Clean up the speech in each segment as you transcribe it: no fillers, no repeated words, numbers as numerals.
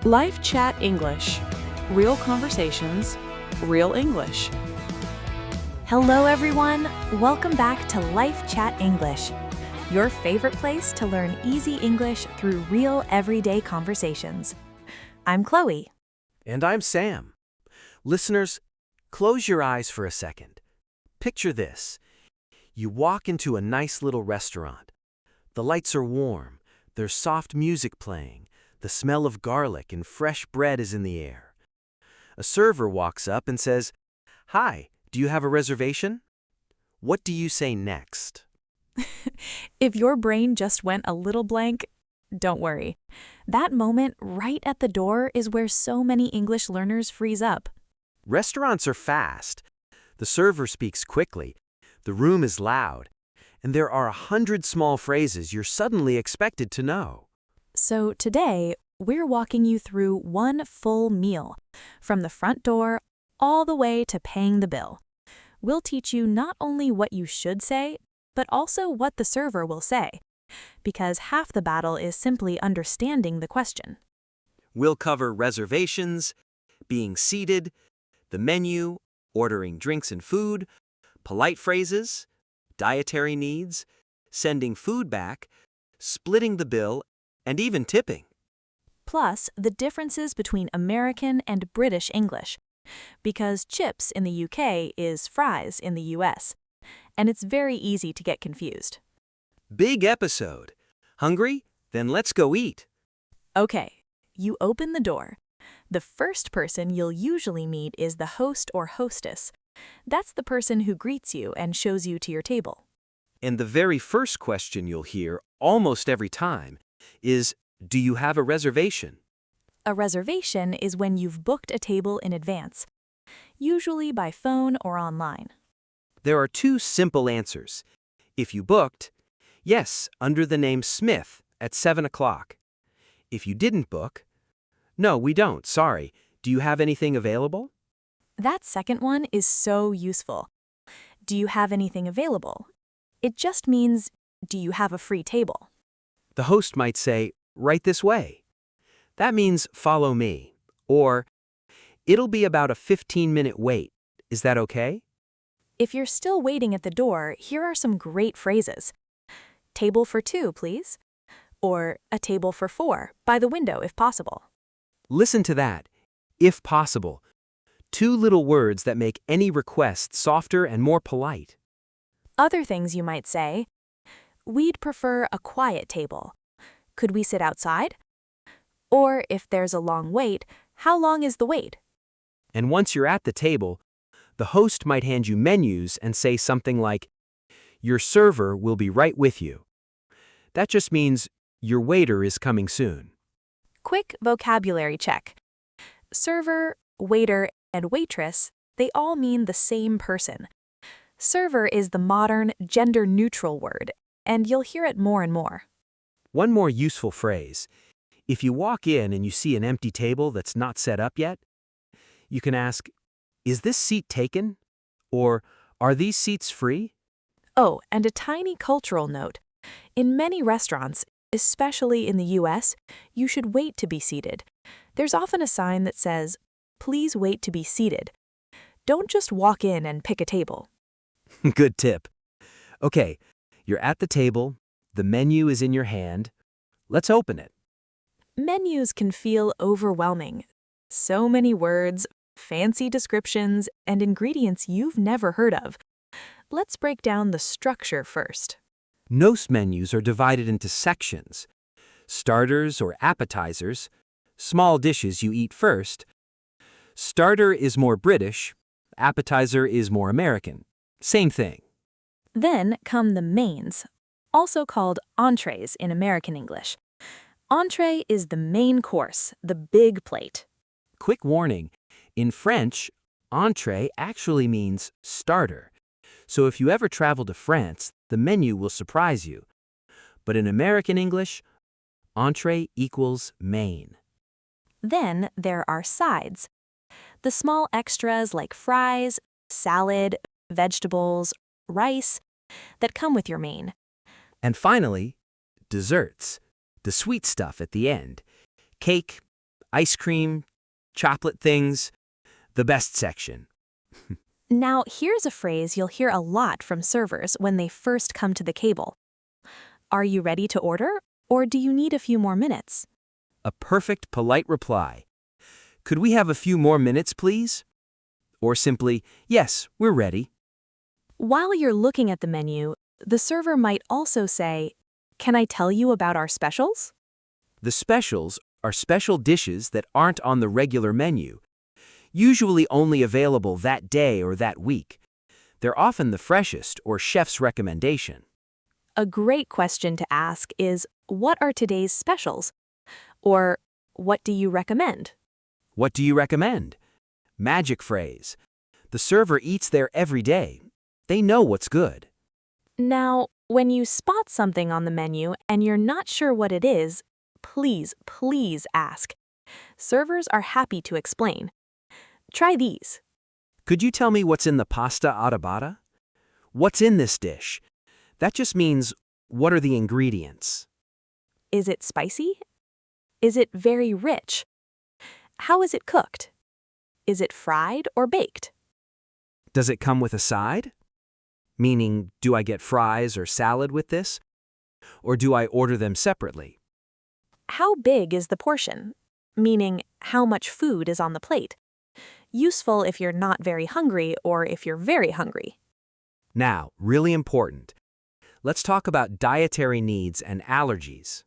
Live Chat English. Real conversations, real English. Hello everyone! Welcome back to Life Chat English, your favorite place to learn easy English through real everyday conversations. I'm Chloe. And I'm Sam. Listeners, close your eyes for a second. Picture this. You walk into a nice little restaurant. The lights are warm, there's soft music playing, the smell of garlic and fresh bread is in the air. A server walks up and says, "Hi, do you have a reservation?" What do you say next? If your brain just went a little blank, don't worry. That moment right at the door is where so many English learners freeze up. Restaurants are fast. The server speaks quickly, the room is loud, and there are 100 small phrases you're suddenly expected to know. So today, we're walking you through one full meal, from the front door all the way to paying the bill. We'll teach you not only what you should say, but also what the server will say, because half the battle is simply understanding the question. We'll cover reservations, being seated, the menu, ordering drinks and food, polite phrases, dietary needs, sending food back, splitting the bill, and even tipping. Plus, the differences between American and British English, because chips in the UK is fries in the US, and it's very easy to get confused. Big episode. Hungry? Then let's go eat. Okay, you open the door. The first person you'll usually meet is the host or hostess. That's the person who greets you and shows you to your table. And the very first question you'll hear almost every time is, "Do you have a reservation?" A reservation is when you've booked a table in advance, usually by phone or online. There are two simple answers. If you booked, yes, under the name Smith at 7 o'clock. If you didn't book, no, we don't, sorry. Do you have anything available? That second one is so useful. Do you have anything available? It just means, do you have a free table? The host might say, "Right this way." That means follow me. Or, "It'll be about a 15-minute wait. Is that okay?" If you're still waiting at the door, here are some great phrases. Table for two, please. Or a table for four, by the window if possible. Listen to that. If possible. Two little words that make any request softer and more polite. Other things you might say. We'd prefer a quiet table. Could we sit outside? Or if there's a long wait, how long is the wait? And once you're at the table, the host might hand you menus and say something like, "Your server will be right with you." That just means your waiter is coming soon. Quick vocabulary check. Server, waiter, and waitress, they all mean the same person. Server is the modern, gender-neutral word, and you'll hear it more and more. One more useful phrase. If you walk in and you see an empty table that's not set up yet, you can ask, "Is this seat taken?" Or, "Are these seats free?" Oh, and a tiny cultural note. In many restaurants, especially in the US, you should wait to be seated. There's often a sign that says, "Please wait to be seated." Don't just walk in and pick a table. Good tip. Okay, you're at the table, the menu is in your hand. Let's open it. Menus can feel overwhelming. So many words, fancy descriptions, and ingredients you've never heard of. Let's break down the structure first. Most menus are divided into sections. Starters or appetizers, small dishes you eat first. Starter is more British, appetizer is more American. Same thing. Then come the mains, also called entrees in American English. Entree is the main course, the big plate. Quick warning, in French, entree actually means starter. So if you ever travel to France, the menu will surprise you. But in American English, entree equals main. Then there are sides. The small extras like fries, salad, vegetables, rice, that come with your main. And finally, desserts, the sweet stuff at the end. Cake, ice cream, chocolate things, the best section. Now, here's a phrase you'll hear a lot from servers when they first come to the table. Are you ready to order, or do you need a few more minutes? A perfect, polite reply. Could we have a few more minutes, please? Or simply, yes, we're ready. While you're looking at the menu, the server might also say, "Can I tell you about our specials?" The specials are special dishes that aren't on the regular menu, usually only available that day or that week. They're often the freshest or chef's recommendation. A great question to ask is, "What are today's specials?" Or, "What do you recommend?" What do you recommend? Magic phrase. The server eats there every day. They know what's good. Now, when you spot something on the menu and you're not sure what it is, please ask. Servers are happy to explain. Try these. Could you tell me what's in the pasta adobada? What's in this dish? That just means, what are the ingredients? Is it spicy? Is it very rich? How is it cooked? Is it fried or baked? Does it come with a side? Meaning, do I get fries or salad with this? Or do I order them separately? How big is the portion? Meaning, how much food is on the plate? Useful if you're not very hungry or if you're very hungry. Now, really important. Let's talk about dietary needs and allergies.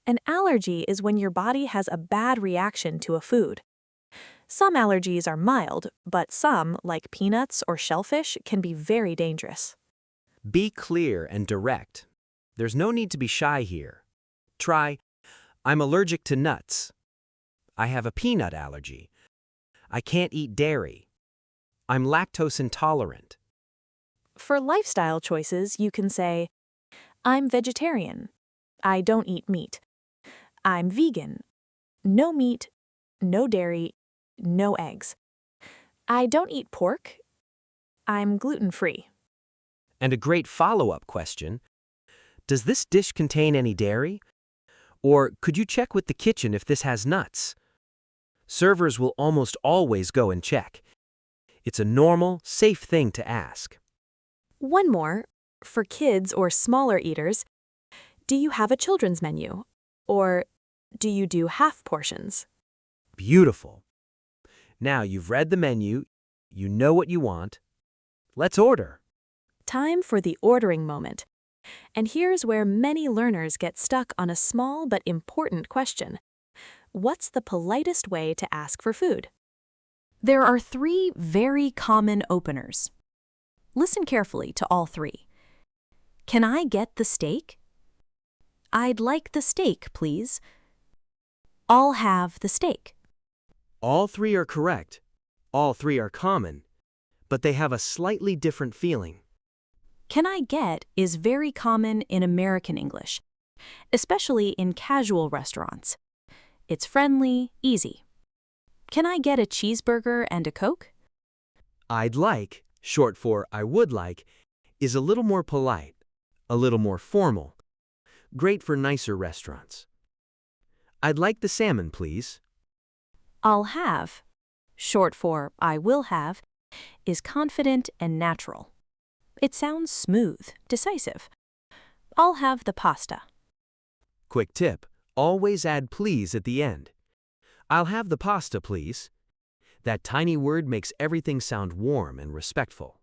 An allergy is when your body has a bad reaction to a food. Some allergies are mild, but some, like peanuts or shellfish, can be very dangerous. Be clear and direct. There's no need to be shy here. Try, I'm allergic to nuts. I have a peanut allergy. I can't eat dairy. I'm lactose intolerant. For lifestyle choices, you can say, I'm vegetarian. I don't eat meat. I'm vegan. No meat, no dairy, no eggs. I don't eat pork. I'm gluten-free. And a great follow-up question, does this dish contain any dairy? Or could you check with the kitchen if this has nuts? Servers will almost always go and check. It's a normal, safe thing to ask. One more, for kids or smaller eaters, do you have a children's menu? Or do you do half portions? Beautiful. Now you've read the menu, you know what you want. Let's order. Time for the ordering moment. And here's where many learners get stuck on a small but important question. What's the politest way to ask for food? There are 3 very common openers. Listen carefully to all 3. Can I get the steak? I'd like the steak, please. I'll have the steak. All 3 are correct. All 3 are common. But they have a slightly different feeling. Can I get is very common in American English, especially in casual restaurants. It's friendly, easy. Can I get a cheeseburger and a Coke? I'd like, short for I would like, is a little more polite, a little more formal. Great for nicer restaurants. I'd like the salmon, please. I'll have, short for I will have, is confident and natural. It sounds smooth, decisive. I'll have the pasta. Quick tip, always add please at the end. I'll have the pasta, please. That tiny word makes everything sound warm and respectful.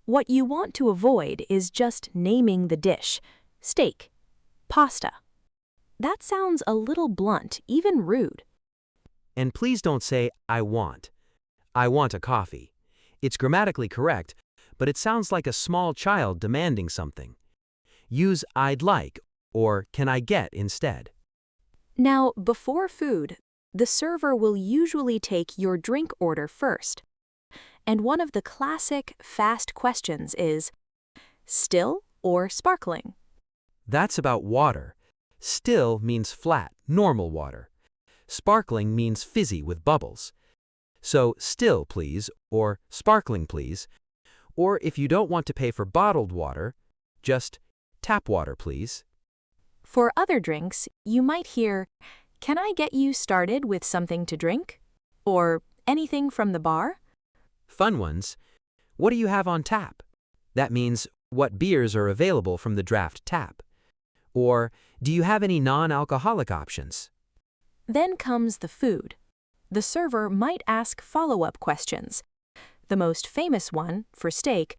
What you want to avoid is just naming the dish, steak, pasta. That sounds a little blunt, even rude. And please don't say, I want a coffee. It's grammatically correct, but it sounds like a small child demanding something. Use I'd like or can I get instead. Now, before food, the server will usually take your drink order first. And one of the classic fast questions is, still or sparkling? That's about water. Still means flat, normal water. Sparkling means fizzy with bubbles. So still, please, or sparkling, please. Or if you don't want to pay for bottled water, just tap water, please. For other drinks, you might hear, Can I get you started with something to drink? Or anything from the bar? Fun ones. What do you have on tap? That means, what beers are available from the draft tap? Or, do you have any non-alcoholic options? Then comes the food. The server might ask follow-up questions. The most famous one, for steak,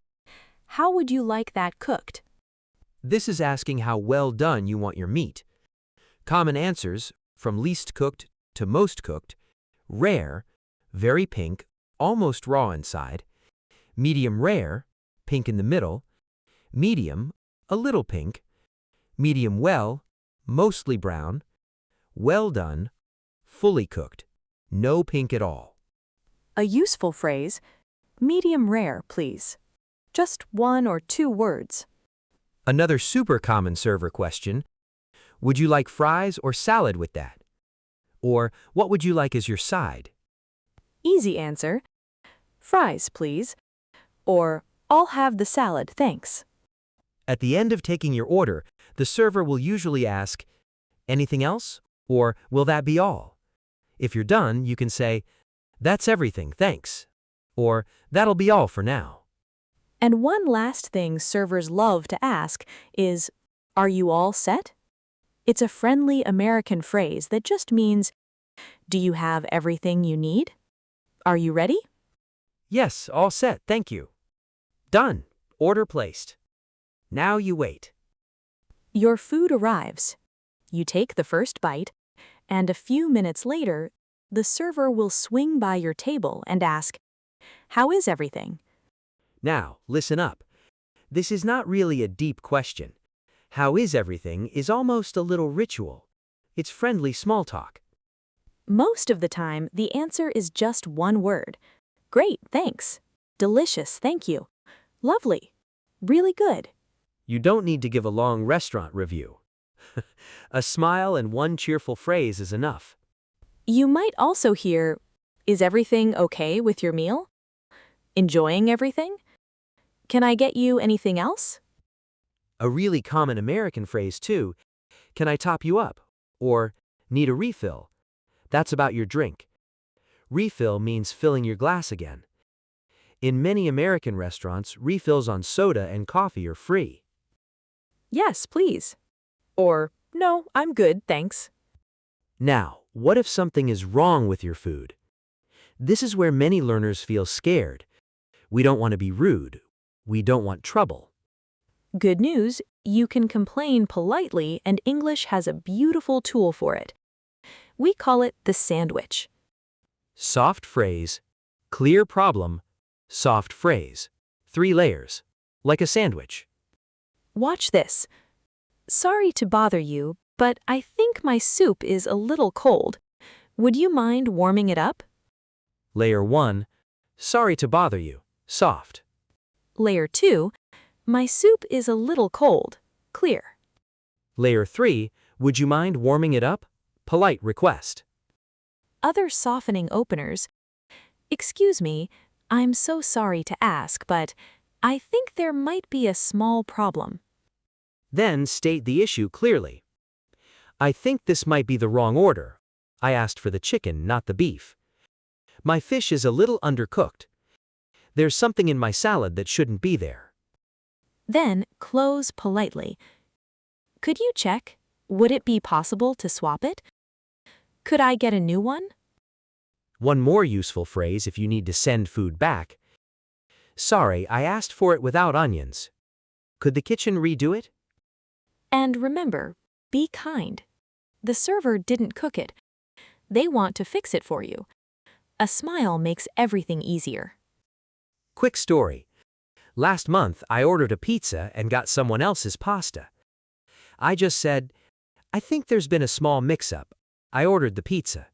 how would you like that cooked? This is asking how well done you want your meat. Common answers, from least cooked to most cooked: rare, very pink, almost raw inside; medium rare, pink in the middle; medium, a little pink; medium well, mostly brown; well done, fully cooked, no pink at all. A useful phrase, medium rare, please. Just 1 or 2 words. Another super common server question: would you like fries or salad with that? Or, what would you like as your side? Easy answer, fries, please. Or, I'll have the salad, thanks. At the end of taking your order, the server will usually ask, anything else? Or, will that be all? If you're done, you can say, that's everything, thanks. Or, that'll be all for now. And one last thing servers love to ask is, are you all set? It's a friendly American phrase that just means, do you have everything you need? Are you ready? Yes, all set, thank you. Done. Order placed. Now you wait. Your food arrives. You take the first bite, and a few minutes later, the server will swing by your table and ask, how is everything? Now, listen up. This is not really a deep question. How is everything is almost a little ritual. It's friendly small talk. Most of the time, the answer is just one word. Great, thanks. Delicious, thank you. Lovely. Really good. You don't need to give a long restaurant review. A smile and one cheerful phrase is enough. You might also hear, is everything okay with your meal? Enjoying everything? Can I get you anything else? A really common American phrase too, can I top you up? Or, need a refill? That's about your drink. Refill means filling your glass again. In many American restaurants, refills on soda and coffee are free. Yes, please. Or, no, I'm good, thanks. Now, what if something is wrong with your food? This is where many learners feel scared. We don't want to be rude. We don't want trouble. Good news, you can complain politely, and English has a beautiful tool for it. We call it the sandwich. Soft phrase, clear problem, soft phrase. 3 layers, like a sandwich. Watch this. Sorry to bother you, but I think my soup is a little cold. Would you mind warming it up? Layer 1, sorry to bother you, soft. Layer 2, my soup is a little cold, clear. Layer 3, would you mind warming it up? Polite request. Other softening openers. Excuse me, I'm so sorry to ask, but I think there might be a small problem. Then state the issue clearly. I think this might be the wrong order. I asked for the chicken, not the beef. My fish is a little undercooked. There's something in my salad that shouldn't be there. Then close politely. Could you check? Would it be possible to swap it? Could I get a new one? One more useful phrase if you need to send food back. Sorry, I asked for it without onions. Could the kitchen redo it? And remember, be kind. The server didn't cook it. They want to fix it for you. A smile makes everything easier. Quick story. Last month, I ordered a pizza and got someone else's pasta. I just said, I think there's been a small mix-up. I ordered the pizza.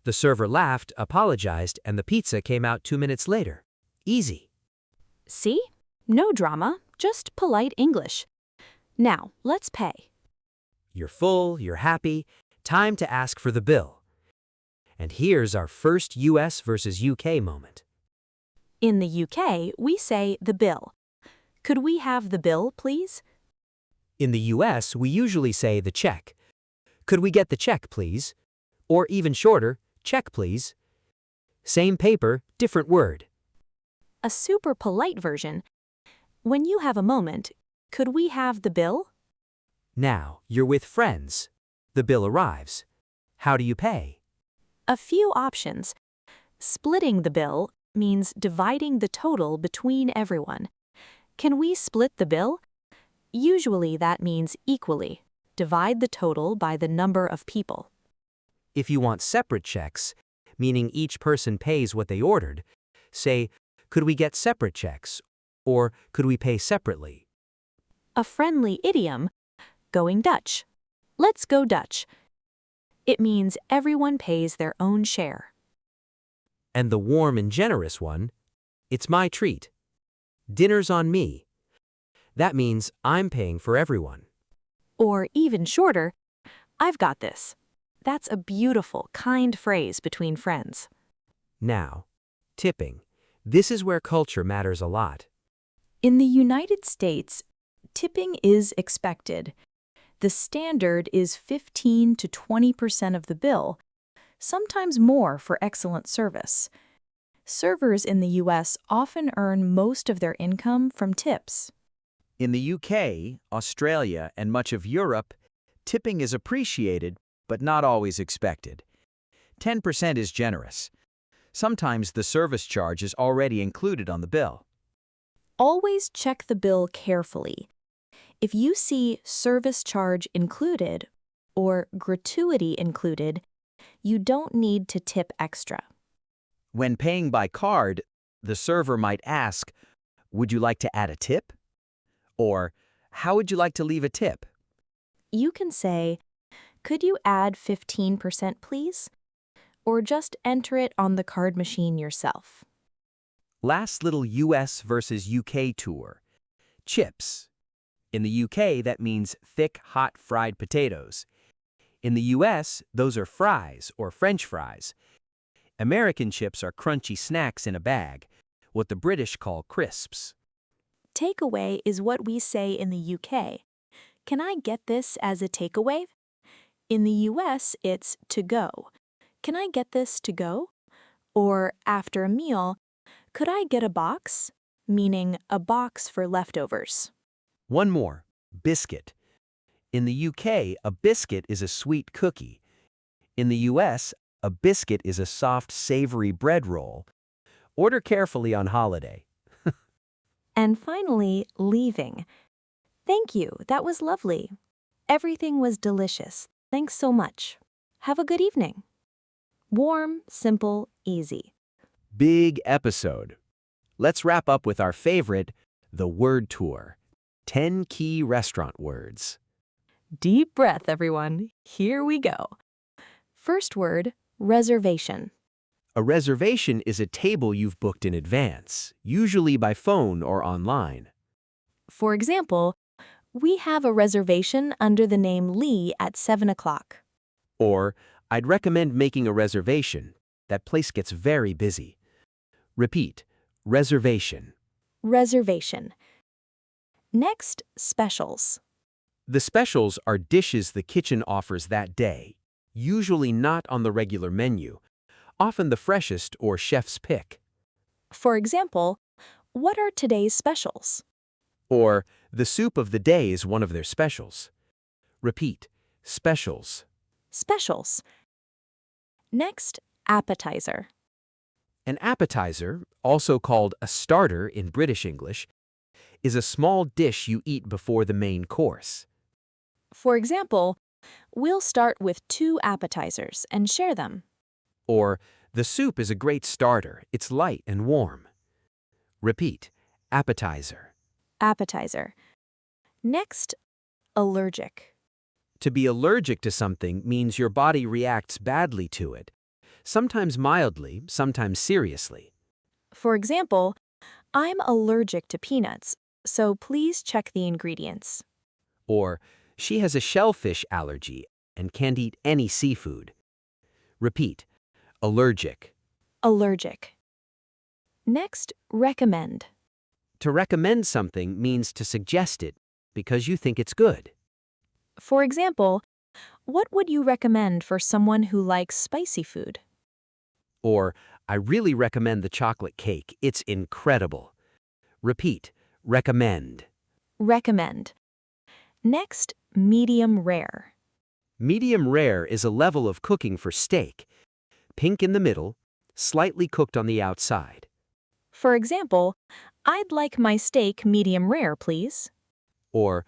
The server laughed, apologized, and the pizza came out 2 minutes later. Easy. See? No drama, just polite English. Now, let's pay. You're full, you're happy, time to ask for the bill. And here's our first US versus UK moment. In the UK, we say the bill. Could we have the bill, please? In the US, we usually say the check. Could we get the check, please? Or even shorter, check please. Same paper, different word. A super polite version. When you have a moment, could we have the bill? Now, you're with friends. The bill arrives. How do you pay? A few options. Splitting the bill means dividing the total between everyone. Can we split the bill? Usually that means equally. Divide the total by the number of people. If you want separate checks, meaning each person pays what they ordered, say, could we get separate checks? Or could we pay separately? A friendly idiom, going Dutch. Let's go Dutch. It means everyone pays their own share. And the warm and generous one, it's my treat. Dinner's on me. That means I'm paying for everyone. Or even shorter, I've got this. That's a beautiful, kind phrase between friends. Now, tipping. This is where culture matters a lot. In the United States, tipping is expected. The standard is 15 to 20% of the bill, sometimes more for excellent service. Servers in the U.S. often earn most of their income from tips. In the UK, Australia, and much of Europe, tipping is appreciated, but not always expected. 10% is generous. Sometimes the service charge is already included on the bill. Always check the bill carefully. If you see service charge included or gratuity included, you don't need to tip extra. When paying by card, the server might ask, "Would you like to add a tip?" Or, "How would you like to leave a tip?" You can say, "Could you add 15% please?" Or just enter it on the card machine yourself. Last little US versus UK tour. Chips. In the UK, that means thick, hot fried potatoes. In the US, those are fries or French fries. American chips are crunchy snacks in a bag, what the British call crisps. Takeaway is what we say in the UK. Can I get this as a takeaway? In the US, it's to go. Can I get this to go? Or after a meal, could I get a box? Meaning a box for leftovers. One more, biscuit. In the UK, a biscuit is a sweet cookie. In the US, a biscuit is a soft, savory bread roll. Order carefully on holiday. And finally, leaving. Thank you, that was lovely. Everything was delicious. Thanks so much. Have a good evening. Warm, simple, easy. Big episode. Let's wrap up with our favorite, the word tour. 10 key restaurant words. Deep breath, everyone. Here we go. First word, reservation. A reservation is a table you've booked in advance, usually by phone or online. For example, we have a reservation under the name Lee at 7 o'clock. Or, I'd recommend making a reservation. That place gets very busy. Repeat, reservation. Reservation. Next, specials. The specials are dishes the kitchen offers that day, usually not on the regular menu, often the freshest or chef's pick. For example, what are today's specials? Or, the soup of the day is one of their specials. Repeat, specials. Specials. Next, appetizer. An appetizer, also called a starter in British English, is a small dish you eat before the main course. For example, we'll start with 2 appetizers and share them. Or, the soup is a great starter, it's light and warm. Repeat, appetizer. Appetizer. Next, allergic. To be allergic to something means your body reacts badly to it, sometimes mildly, sometimes seriously. For example, I'm allergic to peanuts, so please check the ingredients. Or, she has a shellfish allergy and can't eat any seafood. Repeat, allergic. Allergic. Next, recommend. To recommend something means to suggest it because you think it's good. For example, What would you recommend for someone who likes spicy food? Or, I really recommend the chocolate cake. It's incredible. Repeat, recommend. Recommend. Next, medium rare. Medium rare is a level of cooking for steak. Pink in the middle, slightly cooked on the outside. For example, I'd like my steak medium rare, please. Or,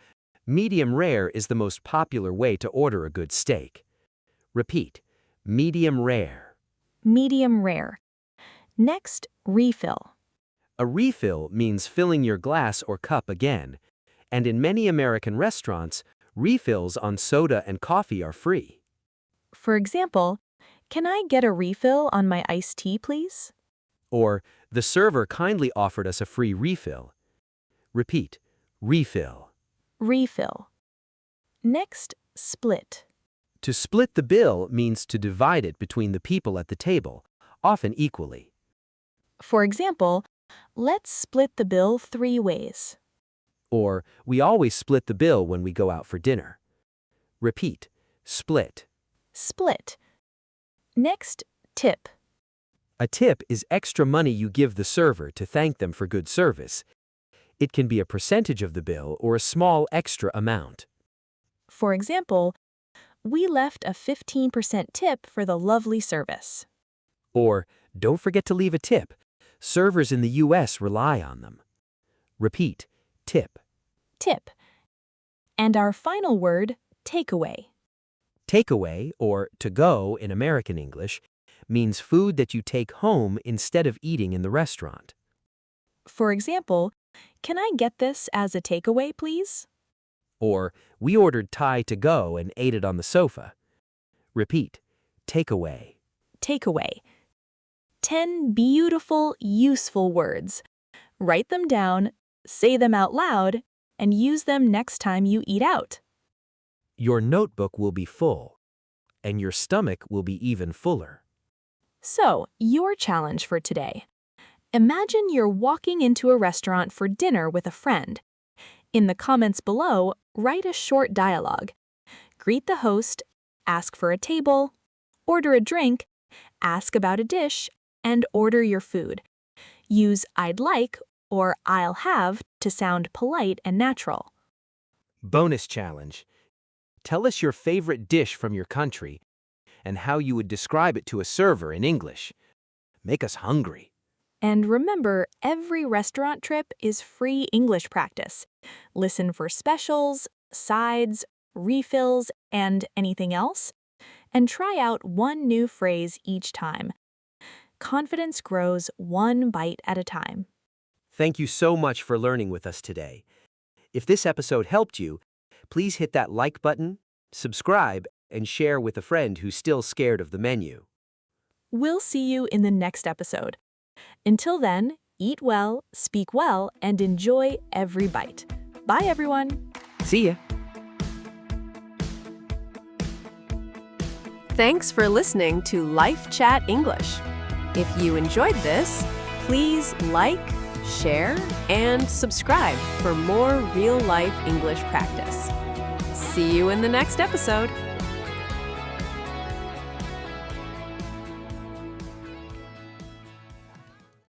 medium rare is the most popular way to order a good steak. Repeat, medium rare. Medium rare. Next, refill. A refill means filling your glass or cup again, and in many American restaurants, refills on soda and coffee are free. For example, can I get a refill on my iced tea, please? Or, the server kindly offered us a free refill. Repeat, refill. Refill. Next, split. To split the bill means to divide it between the people at the table, often equally. For example, let's split the bill 3 ways. Or, we always split the bill when we go out for dinner. Repeat, split. Split. Next, tip. A tip is extra money you give the server to thank them for good service. It can be a percentage of the bill or a small extra amount. For example, we left a 15% tip for the lovely service. Or, don't forget to leave a tip. Servers in the U.S. rely on them. Repeat, tip. Tip. And our final word, takeaway. Takeaway, or to go in American English, means food that you take home instead of eating in the restaurant. For example, can I get this as a takeaway, please? Or, we ordered Thai to go and ate it on the sofa. Repeat, takeaway. Takeaway. 10 beautiful, useful words. Write them down, say them out loud, and use them next time you eat out. Your notebook will be full, and your stomach will be even fuller. So, your challenge for today. Imagine you're walking into a restaurant for dinner with a friend. In the comments below, write a short dialogue. Greet the host, ask for a table, order a drink, ask about a dish, and order your food. Use I'd like or I'll have to sound polite and natural. Bonus challenge. Tell us your favorite dish from your country and how you would describe it to a server in English. Make us hungry. And remember, every restaurant trip is free English practice. Listen for specials, sides, refills, and anything else. And try out one new phrase each time. Confidence grows one bite at a time. Thank you so much for learning with us today. If this episode helped you, please hit that like button, subscribe, and share with a friend who's still scared of the menu. We'll see you in the next episode. Until then, eat well, speak well, and enjoy every bite. Bye, everyone. See ya! Thanks for listening to Life Chat English. If you enjoyed this, please like, share, and subscribe for more real-life English practice. See you in the next episode.